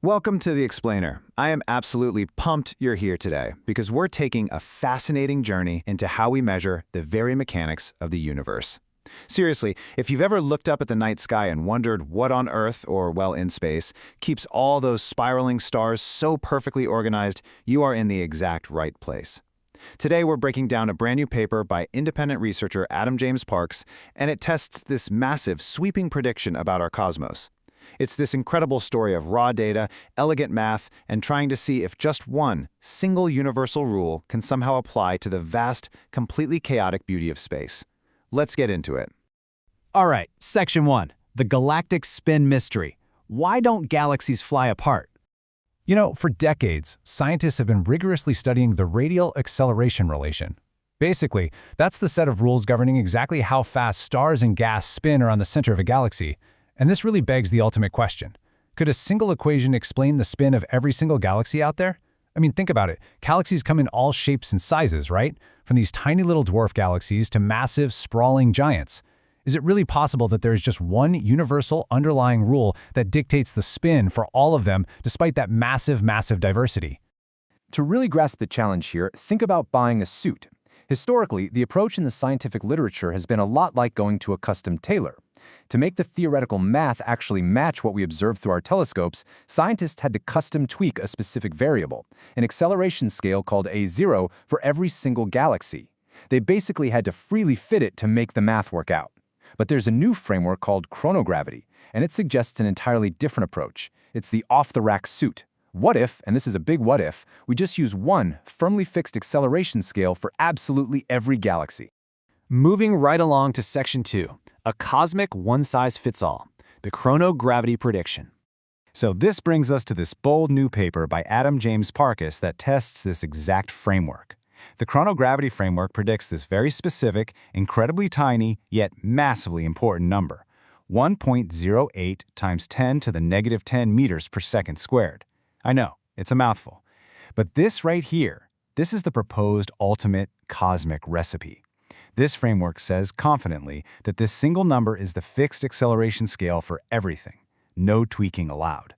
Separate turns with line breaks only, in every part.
Welcome to The Explainer. I am absolutely pumped you're here today because we're taking a fascinating journey into how we measure the very mechanics of the universe. Seriously, if you've ever looked up at the night sky and wondered what on Earth, or well, in space, keeps all those spiraling stars so perfectly organized, you are in the exact right place. Today we're breaking down a brand new paper by independent researcher Adam James Parks, and it tests this massive, sweeping prediction about our cosmos. It's this incredible story of raw data, elegant math, and trying to see if just one single universal rule can somehow apply to the vast, completely chaotic beauty of space. Let's get into it.
All right, Section 1, the galactic spin mystery. Why don't galaxies fly apart?
You know, for decades, scientists have been rigorously studying the radial acceleration relation. Basically, that's the set of rules governing exactly how fast stars and gas spin around the center of a galaxy. And this really begs the ultimate question. Could a single equation explain the spin of every single galaxy out there? I mean, think about it. Galaxies come in all shapes and sizes, right? From these tiny little dwarf galaxies to massive, sprawling giants. Is it really possible that there is just one universal underlying rule that dictates the spin for all of them, despite that massive, massive diversity?
To really grasp the challenge here, think about buying a suit. Historically, the approach in the scientific literature has been a lot like going to a custom tailor. To make the theoretical math actually match what we observe through our telescopes, scientists had to custom tweak a specific variable, an acceleration scale called A0 for every single galaxy. They basically had to freely fit it to make the math work out. But there's a new framework called ChronoGravity, and it suggests an entirely different approach. It's the off-the-rack suit. What if, and this is a big what if, we just use one firmly fixed acceleration scale for absolutely every galaxy?
Moving right along to Section 2, a cosmic one-size-fits-all, the chronogravity prediction.
So this brings us to this bold new paper by Adam James Parks that tests this exact framework. The chronogravity framework predicts this very specific, incredibly tiny, yet massively important number, 1.08 times 10 to the negative 10 meters per second squared. I know, it's a mouthful. But this right here, this is the proposed ultimate cosmic recipe. This framework says confidently that this single number is the fixed acceleration scale for everything. No tweaking allowed.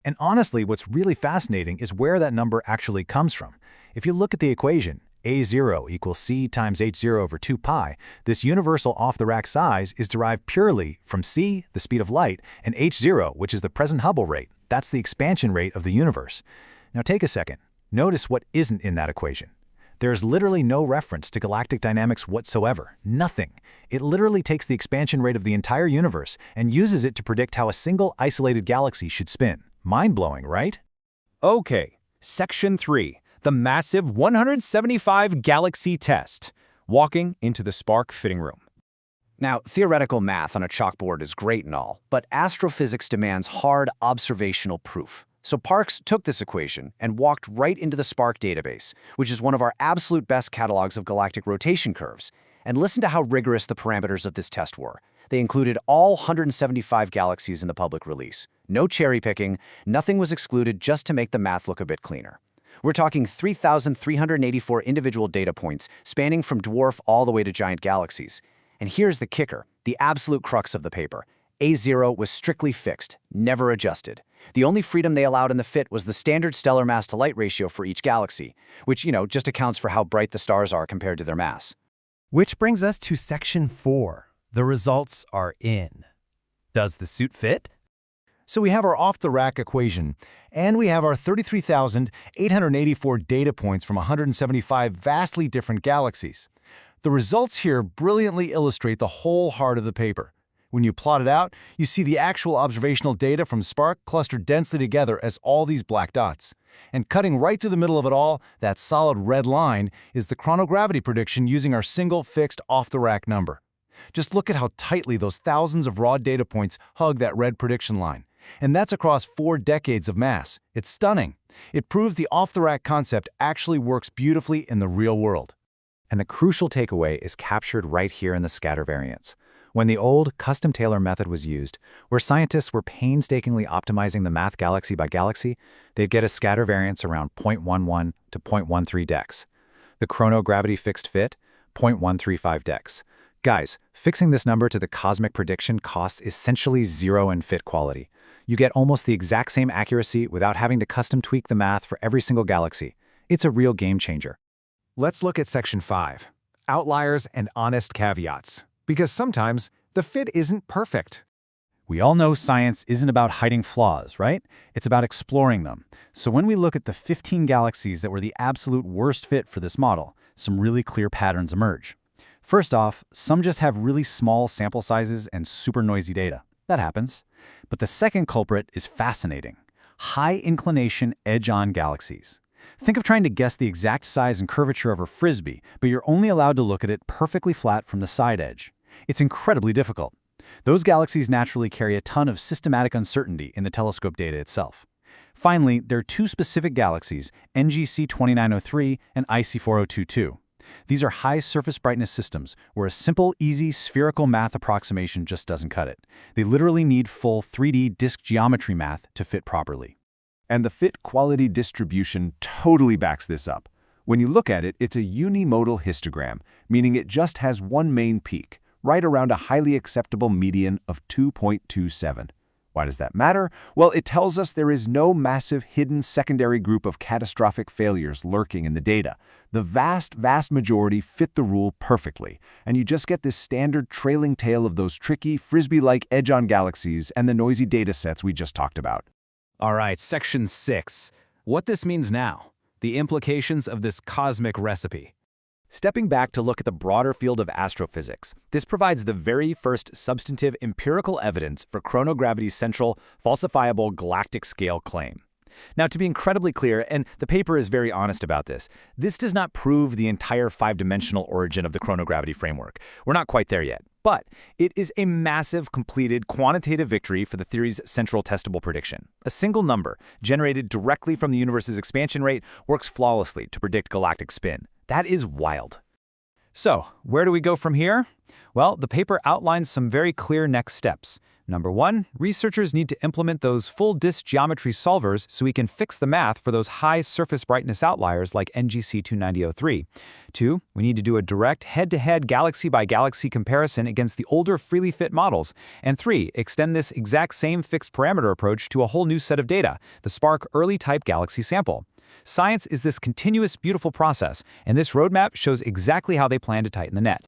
And honestly, what's really fascinating is where that number actually comes from. If you look at the equation, A0 equals c times h0 over 2 pi, this universal off-the-rack size is derived purely from c, the speed of light, and h0, which is the present Hubble rate. That's the expansion rate of the universe. Now take a second. Notice what isn't in that equation. There is literally no reference to galactic dynamics whatsoever. Nothing. It literally takes the expansion rate of the entire universe and uses it to predict how a single isolated galaxy should spin. Mind-blowing, right?
Okay, Section 3, the massive 175 galaxy test, walking into the SPARC fitting room.
Now, theoretical math on a chalkboard is great and all, but astrophysics demands hard observational proof. So Parks took this equation and walked right into the SPARC database, which is one of our absolute best catalogs of galactic rotation curves. And listen to how rigorous the parameters of this test were. They included all 175 galaxies in the public release. No cherry picking, nothing was excluded just to make the math look a bit cleaner. We're talking 3,384 individual data points spanning from dwarf all the way to giant galaxies. And here's the kicker, the absolute crux of the paper. A0 was strictly fixed, never adjusted. The only freedom they allowed in the fit was the standard stellar mass-to-light ratio for each galaxy, which, just accounts for how bright the stars are compared to their mass.
Which brings us to Section 4. The results are in. Does the suit fit?
So we have our off-the-rack equation, and we have our 33,884 data points from 175 vastly different galaxies. The results here brilliantly illustrate the whole heart of the paper. When you plot it out, you see the actual observational data from SPARC clustered densely together as all these black dots. And cutting right through the middle of it all, that solid red line, is the chronogravity prediction using our single fixed off-the-rack number. Just look at how tightly those thousands of raw data points hug that red prediction line. And that's across 4 decades of mass. It's stunning. It proves the off-the-rack concept actually works beautifully in the real world.
And the crucial takeaway is captured right here in the scatter variance. When the old custom Taylor method was used, where scientists were painstakingly optimizing the math galaxy by galaxy, they'd get a scatter variance around 0.11 to 0.13 dex. The chronogravity fixed fit, 0.135 dex. Guys, fixing this number to the cosmic prediction costs essentially zero in fit quality. You get almost the exact same accuracy without having to custom tweak the math for every single galaxy. It's a real game changer.
Let's look at Section 5, outliers and honest caveats, because sometimes the fit isn't perfect.
We all know science isn't about hiding flaws, right? It's about exploring them. So when we look at the 15 galaxies that were the absolute worst fit for this model, some really clear patterns emerge. First off, some just have really small sample sizes and super noisy data. That happens. But the second culprit is fascinating. High inclination edge-on galaxies. Think of trying to guess the exact size and curvature of a frisbee, but you're only allowed to look at it perfectly flat from the side edge. It's incredibly difficult. Those galaxies naturally carry a ton of systematic uncertainty in the telescope data itself. Finally, there are two specific galaxies, NGC 2903 and IC 4022. These are high surface brightness systems where a simple, easy, spherical math approximation just doesn't cut it. They literally need full 3D disk geometry math to fit properly.
And the fit quality distribution totally backs this up. When you look at it, it's a unimodal histogram, meaning it just has one main peak, right around a highly acceptable median of 2.27. Why does that matter? Well, it tells us there is no massive hidden secondary group of catastrophic failures lurking in the data. The vast majority fit the rule perfectly, and you just get this standard trailing tail of those tricky, frisbee-like edge-on galaxies and the noisy data sets we just talked about.
All right, Section 6. What this means now. The implications of this cosmic recipe. Stepping back to look at the broader field of astrophysics, this provides the very first substantive empirical evidence for chronogravity's central, falsifiable galactic scale claim. Now, to be incredibly clear, and the paper is very honest about this does not prove the entire five-dimensional origin of the chronogravity framework. We're not quite there yet. But it is a massive, completed quantitative victory for the theory's central testable prediction. A single number, generated directly from the universe's expansion rate, works flawlessly to predict galactic spin. That is wild. So, where do we go from here? Well, the paper outlines some very clear next steps. Number 1, researchers need to implement those full disk geometry solvers so we can fix the math for those high surface brightness outliers like NGC 2903. 2, we need to do a direct head-to-head galaxy-by-galaxy comparison against the older freely fit models. And 3, extend this exact same fixed parameter approach to a whole new set of data, the SPARC early type galaxy sample. Science is this continuous, beautiful process, and this roadmap shows exactly how they plan to tighten the net.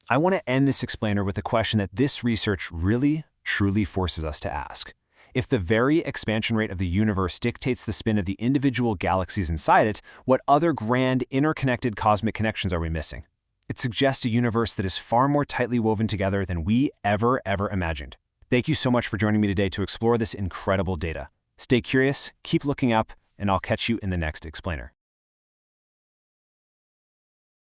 I want to end this explainer with a question that this research really, truly forces us to ask. If the very expansion rate of the universe dictates the spin of the individual galaxies inside it, what other grand, interconnected cosmic connections are we missing? It suggests a universe that is far more tightly woven together than we ever imagined. Thank you so much for joining me today to explore this incredible data. Stay curious, keep looking up, and I'll catch you in the next explainer.